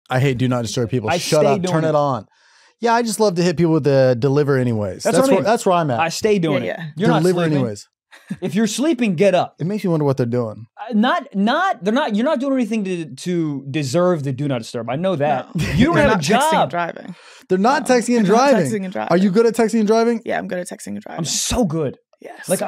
I hate do not disturb people. Shut up, turn it on. Yeah, I just love to hit people with the deliver anyways. That's where I'm at. I stay doing it. You're deliver not sleeping. anyways. If you're sleeping, get up. It makes you wonder what they're doing. You're not doing anything to deserve the do not disturb. I know that. No. You don't have a job. Texting and driving. They're not texting and driving. Are you good at texting and driving? Yeah, I'm good at texting and driving. I'm so good. Yes, like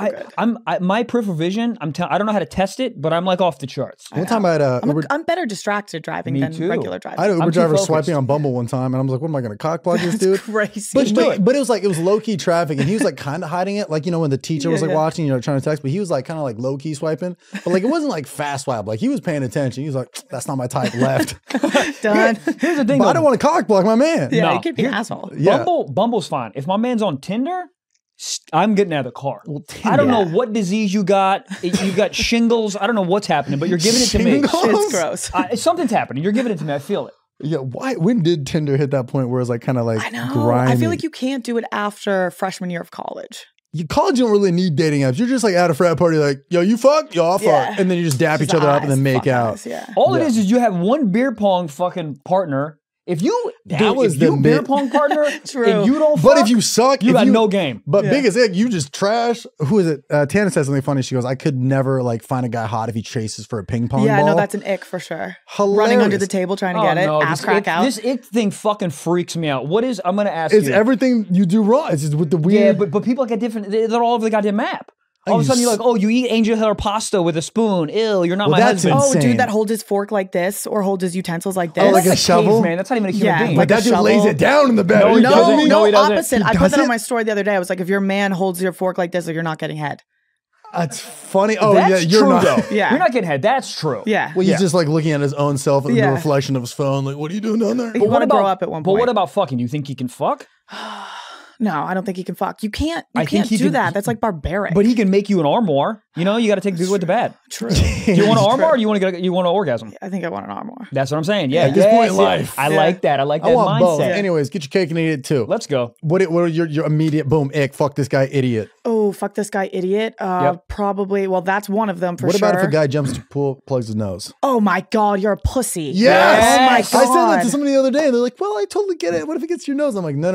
my peripheral vision. I don't know how to test it, but I'm like off the charts. One time I had I'm better distracted driving than regular driving. I had an Uber driver swiping on Bumble one time, and I was like, "What am I going to cockblock this dude?" Crazy. But it was like it was low key traffic, and he was like kind of hiding it, like when the teacher was like watching, trying to text, but he was like kind of like low key swiping, but like it wasn't like fast swipe, like he was paying attention. He was like, "That's not my type." Left. Done. Here's the thing. But I don't want to cockblock my man. Yeah, you could be an asshole. Yeah. Bumble's fine. If my man's on Tinder, I'm getting out of the car. Well, I don't know what disease you got. You got shingles. I don't know what's happening, but you're giving it to me. It's gross. Something's happening. You're giving it to me. I feel it. Yeah. Why? When did Tinder hit that point where it's like kind of like grimy? I feel like you can't do it after freshman year of college. College don't really need dating apps. You're just like at a frat party, like, yo, you fuck, yo, I'll fuck. And then you just dap each other up and then make out. All it is you have one beer pong fucking partner. If you beer pong partner and you don't fuck, but if you suck, you got no game. But biggest egg, you just trash. Who is it? Tana said something funny. She goes, I could never like find a guy hot if he chases for a ping pong ball. Yeah, no, that's an ick for sure. Hilarious. Running under the table trying to get it, ass crack out. This ick thing fucking freaks me out. What is, I'm going to ask you. It's everything you do wrong. It's just with the weird. Yeah, but people get different, they're all over the goddamn map. All of a sudden you're like, oh, you eat angel hair pasta with a spoon. Ew, you're not my husband. Oh, dude that holds his fork like this or holds his utensils like this. Oh, like a shovel? Man, that's not even a human being. Like that dude lays it down in the bed. No, opposite. I put that on my story the other day. I was like, if your man holds your fork like this, you're not getting head. That's funny. Oh, that's yeah, you're not. Though. Yeah. You're not getting head. That's true. Yeah. Well, he's just like looking at his own self in the reflection of his phone. Like, what are you doing down there? He want to grow up at one point. But what about fucking? You think he can fuck? No, I don't think he can fuck. You can't do that. That's like barbaric. But he can make you an armoire. You know, you got to take the good with the bad. True. Do you want an armoire or do you want to an orgasm? I think I want an armoire. That's what I'm saying. Yeah. At this point in life. I like that. I like that want mindset. Both. Anyways, get your cake and eat it too. Let's go. What are your immediate boom, ick, fuck this guy, idiot? Oh, fuck this guy, idiot. Probably, well, that's one of them for sure. What about if a guy jumps to pool, plugs his nose? Oh my God, you're a pussy. Yes. Oh my God. I said that to somebody the other day and they're like, well, I totally get it. What if it gets your nose? I'm like, no.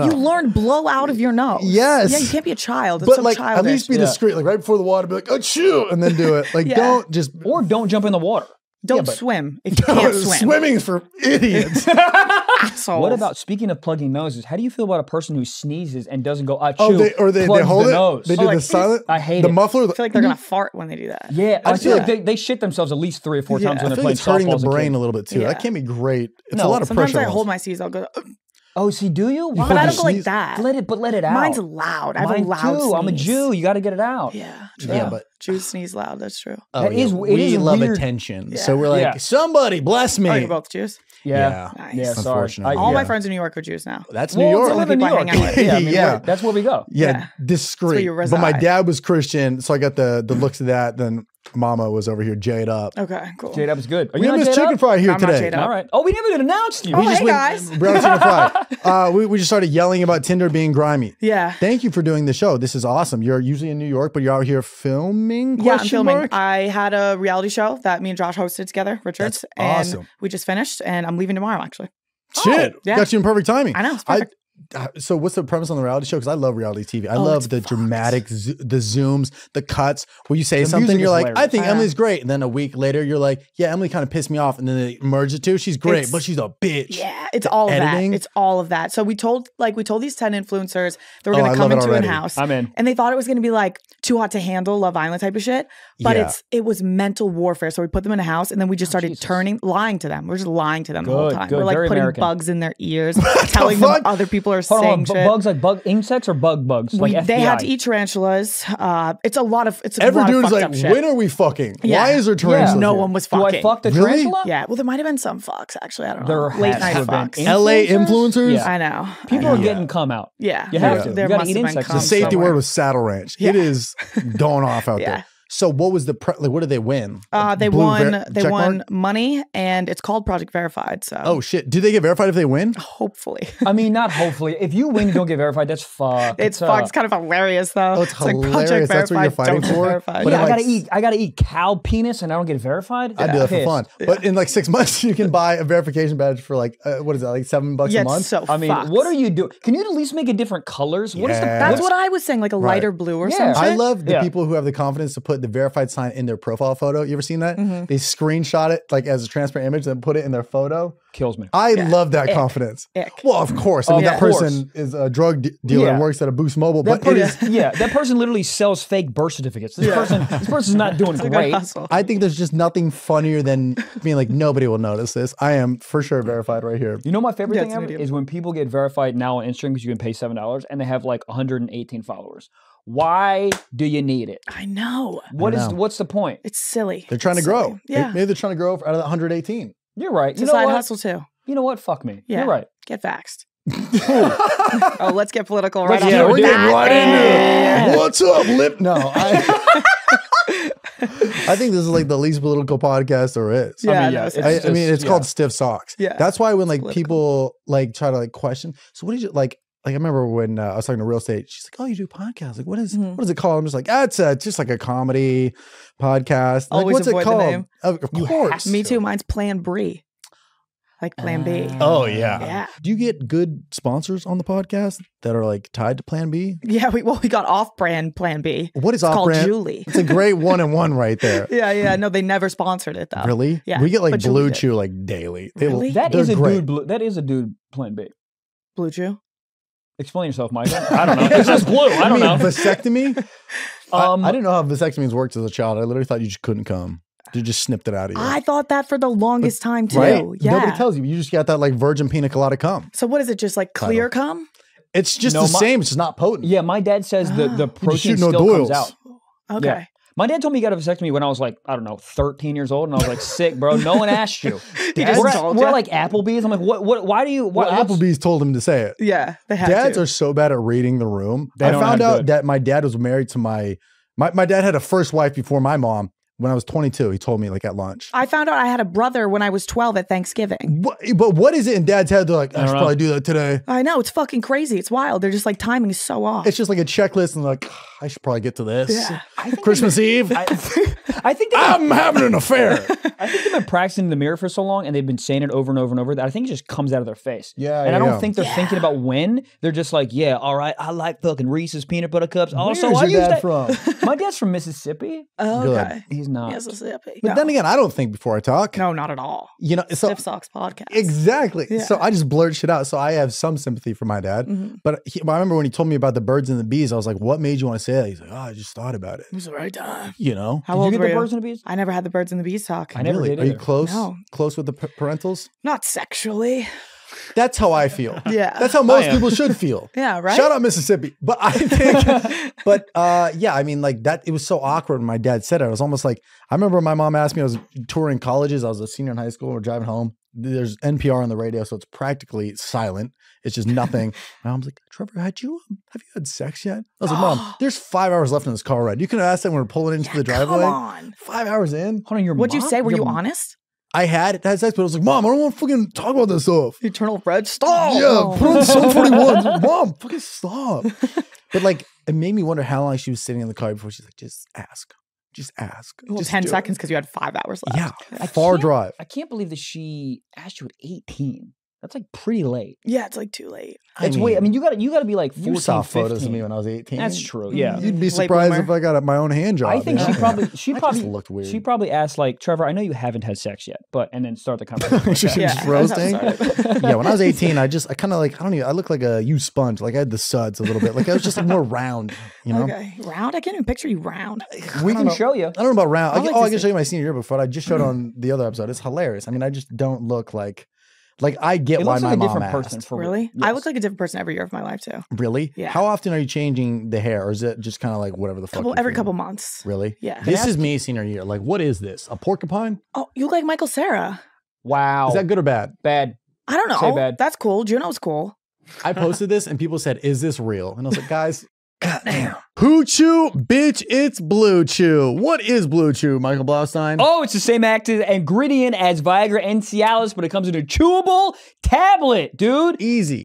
You learn blow out of your nose. Yes. Yeah, you can't be a child. It's but so like, childish. at least be discreet. Like right before the water, be like, oh, shoo, and then do it. Like, don't just. Or don't jump in the water. Don't swim if you can't swim. Swimming is for idiots. Assholes. What about, speaking of plugging noses, how do you feel about a person who sneezes and doesn't go, achoo, they hold it? Nose? They do the silent? I hate the it. muffler? I feel like they're going to fart when they do that. Yeah, I feel like they shit themselves at least 3 or 4 times when they're playing it's hurting softball the brain a little bit too. That can't be great. It's a lot of pressure. Sometimes I hold my C's, I'll go, oh, see, do you? But I don't go like that. Let it out. Mine's loud. I have a loud sneeze. I'm a Jew. You got to get it out. Yeah. Yeah, but Jews sneeze loud. That's true. Oh, we love attention. So we're like, somebody bless me. Oh, you're both Jews? Yeah. Nice. Yeah, unfortunately. All my friends in New York are Jews now. That's New York. I live in New York. Yeah, that's where we go. Yeah, discreet. But my dad was Christian, so I got the looks of that. Then Mama was over here, Jade Up. Okay, cool. Jade Up is good. Are we you have Miss Chickenfry here today. All right. Oh, we never even announced you. Oh, hey guys. Brianna Chickenfry. We just started yelling about Tinder being grimy. Yeah. Thank you for doing the show. This is awesome. You're usually in New York, but you're out here filming? Yeah, I'm filming. I had a reality show that me and Josh hosted together, Richards. That's awesome. And we just finished, and I'm leaving tomorrow, actually. Shit. Got you in perfect timing. I know. It's perfect. So what's the premise on the reality show? Because I love reality TV. I love the dramatic, the zooms, the cuts. Where you say something, you're like, I think Emily's great. And then a week later, you're like, yeah, Emily kind of pissed me off. And then they merge the two. She's great, but she's a bitch. Yeah, it's all of that. It's all of that. So we told these 10 influencers that were going to come into a house. I'm in. And they thought it was going to be like too hot to handle, Love Island type of shit. But it was mental warfare. So we put them in a house and then we just started lying to them. We're just lying to them the whole time. We're like putting bugs in their ears, telling them other people are saying shit. Bugs like bug insects or bug bugs? Like they had to eat tarantulas. It's a lot of every dude is like, when are we fucking? Yeah. Why is there tarantulas? No one was fucking. Do I fuck the tarantula? Yeah. Well, there might have been some fucks actually. I don't know. There late night fucks. LA influencers? Yeah. I know. People are getting cum out. Yeah. You have to. There you gotta must eat have been insects. cum The safety word was Saddle Ranch. It is going off out there. So what was what did they win? They won money, and it's called Project Verified. So. Oh shit! Do they get verified if they win? Hopefully. I mean, not hopefully. If you win, you don't get verified. That's fucked. It's fucked. It's kind of hilarious though. Oh, it's hilarious. That's what you're fighting for. But yeah, I gotta eat cow penis, and I don't get verified. I do that for fun. Yeah. But in like 6 months, you can buy a verification badge for like what is that? Like $7 a month. So I mean, what are you doing? Can you at least make it different colors? What is That's what I was saying, like a lighter blue or something. I love the people who have the confidence to put the verified sign in their profile photo. You ever seen that? They screenshot it like as a transparent image and put it in their photo. Kills me. I love that confidence. Well, of course. I mean, that person is a drug dealer and works at a Boost Mobile, but it is. Yeah, that person literally sells fake birth certificates. This person's not doing great. I think there's just nothing funnier than being like, nobody will notice this. I am for sure verified right here. You know my favorite thing ever is when people get verified now on Instagram because you can pay $7 and they have like 118 followers. Why do you need it? I know. What's the point? It's silly. They're trying to grow. Silly. Yeah. Maybe they're trying to grow out of that 118. You're right. It's a side hustle too. You know what? Fuck me. Yeah. You're right. Get vaxxed. Oh, let's get political right on. We're getting right into it. What's up, Lip? No, I think this is like the least political podcast there is. Yeah, I mean, it's called Stiff Socks. Yeah, that's why when like people like try to like question. So what did you like? Like I remember when I was talking to real estate, she's like, "Oh, you do podcasts? Like, what is it called?" I'm just like, "Ah, it's just like a comedy podcast." Like, always what's it called? The name. Of course, me too. Mine's Plan B. Like Plan B. Oh yeah. Yeah. Do you get good sponsors on the podcast that are like tied to Plan B? Yeah, we got off-brand Plan B. What is off-brand? It's called Julie. It's a great 1-in-1 right there. Yeah. No, they never sponsored it though. Really? Yeah. We get like Blue Chew like daily. Really? That is a dude Plan B. Blue Chew? Explain yourself, Michael. I don't know. It's just blue. I don't know. Vasectomy? I didn't know how vasectomies worked as a child. I literally thought you just couldn't come. You just snipped it out of you. I thought that for the longest time too. Right? Yeah. Nobody tells you. You just got that like virgin pina colada cum. So what is it? Just like clear cum? It's just the same. It's just not potent. Yeah, my dad says the protein still comes out. Okay. Yeah. My dad told me he got a vasectomy when I was like, I don't know, 13 years old. And I was like, sick, bro. No one asked you. We're like Applebee's. I'm like, why do you? Applebee's told him to say it. Yeah, they had Dads are so bad at reading the room. I found out that my dad was married to my dad had a first wife before my mom. When I was 22, he told me like at lunch. I found out I had a brother when I was 12 at Thanksgiving. But what is it in Dad's head? They're like, I should probably do that today. I know. It's fucking crazy. It's wild. They're just like, timing is so off. It's just like a checklist and like, I should probably get to this. Yeah. Christmas Eve. I think I'm having an affair. I think they've been practicing in the mirror for so long and they've been saying it over and over and over that I think it just comes out of their face. Yeah. And I don't think they're thinking about when. They're just like, yeah, all right, I like fucking Reese's peanut butter cups. Also, Where's your dad from? My dad's from Mississippi. Oh, okay. He's not. Mississippi. But then again, I don't think before I talk. No, not at all. You know, Stiff Socks podcast. Exactly. Yeah. So I just blurt shit out. So I have some sympathy for my dad. But I remember when he told me about the birds and the bees, I was like, what made you want to say that? He's like, oh, I just thought about it. It was the right time. You know? How old did you were get the you? birds and the bees? I never had the birds and the bees talk. I never did either. Are you close? No. Close with the parentals? Not sexually. That's how I feel. Yeah. That's how most people should feel. Yeah, right? Shout out Mississippi. But I think, yeah, I mean, like that, it was so awkward when my dad said it. I was almost like, I remember my mom asked me, I was touring colleges. I was a senior in high school. We're driving home. There's NPR on the radio, so it's practically silent. It's just nothing. My mom's like, Trevor, have you had sex yet? I was like, Mom, there's 5 hours left in this car ride. You could have asked that when we're pulling into the driveway. Come on. 5 hours in. Hold on, what'd you say? Were you honest? I had sex, but I was like, Mom, I don't want to fucking talk about this stuff. Eternal Red, stop. Yeah, put on Sum 41. Mom, fucking stop. But like, it made me wonder how long she was sitting in the car before she's like, just ask. Just ask. Well, just 10 seconds because you had 5 hours left. Yeah, far drive. I can't believe that she asked you at 18. That's like pretty late. Yeah, it's like too late. I mean, you got to be like 14, you saw 15. photos of me when I was 18. That's true. Yeah, you'd be surprised if I got my own hand job. I think she probably looked weird. She probably asked like, Trevor, I know you haven't had sex yet, and then start the conversation. Just roasting. Yeah, when I was 18, I kind of like I look like a used sponge. Like I had the suds a little bit. Like I was just like more round. You know? Okay, round. I can't even picture you round. We can show you. I don't know about round. I can show you my senior year before. I just showed on the other episode. It's hilarious. I mean, I just don't look like. Like I get why my mom asked. Really? Yes. I look like a different person every year of my life too. Really? Yeah. How often are you changing the hair, or is it just kind of like whatever the fuck? Every couple months. Really? Yeah. This is me senior year. Like, what is this? A porcupine? Oh, you look like Michael Cera. Wow. Is that good or bad? Bad. I don't know. Say bad. That's cool. Juno's cool. I posted this and people said, "Is this real?" And I was like, "Guys, God damn. Who Chew? Bitch, it's Blue Chew. What is Blue Chew, Michael Blaustein? Oh, it's the same active ingredient as Viagra and Cialis, but it comes in a chewable tablet, dude. Easy.